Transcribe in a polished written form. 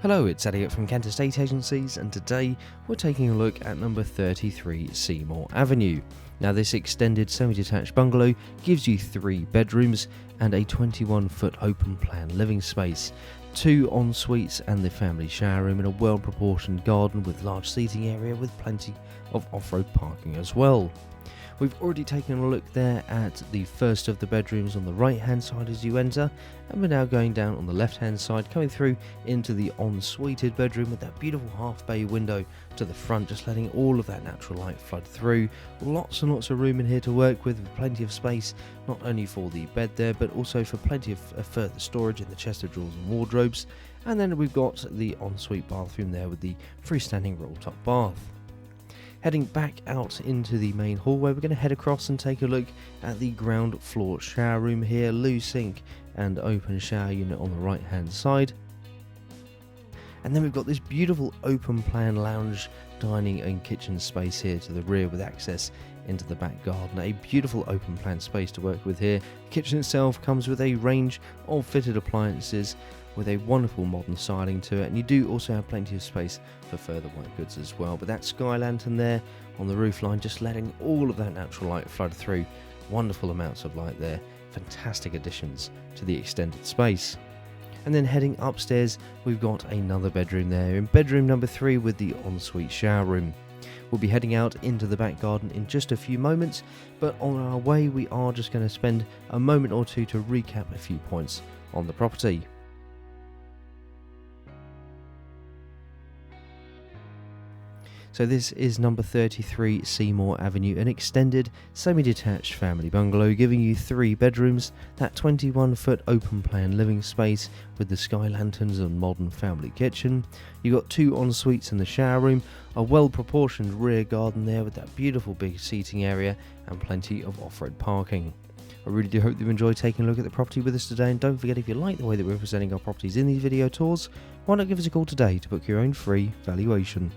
Hello, it's Elliot from Kent Estate Agencies, and today we're taking a look at number 33 Seymour Avenue. Now, this extended semi-detached bungalow gives you 3 bedrooms and a 21-foot open plan living space, 2 en-suites and the family shower room, and a well-proportioned garden with large seating area with plenty of off-road parking as well. We've already taken a look there at the first of the bedrooms on the right hand side as you enter, and we're now going down on the left hand side, coming through into the en-suited bedroom with that beautiful half bay window to the front, just letting all of that natural light flood through. Lots and lots of room in here to work with plenty of space, not only for the bed there but also for plenty of further storage in the chest of drawers and wardrobes. And then we've got the ensuite bathroom there with the freestanding roll top bath. Heading back out into the main hallway, we're going to head across and take a look at the ground floor shower room here, loo sink and open shower unit on the right hand side. And then we've got this beautiful open plan lounge, dining and kitchen space here to the rear with access into the back garden. A beautiful open plan space to work with here. The kitchen itself comes with a range of fitted appliances with a wonderful modern styling to it, and you do also have plenty of space for further white goods as well. But that sky lantern there on the roof line, just letting all of that natural light flood through. Wonderful amounts of light there. Fantastic additions to the extended space. And then heading upstairs, we've got another bedroom there in bedroom number 3 with the ensuite shower room. We'll be heading out into the back garden in just a few moments, but on our way we are just going to spend a moment or two to recap a few points on the property. So this is number 33 Seymour Avenue, an extended semi-detached family bungalow giving you 3 bedrooms, that 21-foot open plan living space with the sky lanterns and modern family kitchen. You've got 2 en-suites in the shower room, a well-proportioned rear garden there with that beautiful big seating area and plenty of off-road parking. I really do hope you've enjoyed taking a look at the property with us today, and don't forget, if you like the way that we're presenting our properties in these video tours, why not give us a call today to book your own free valuation.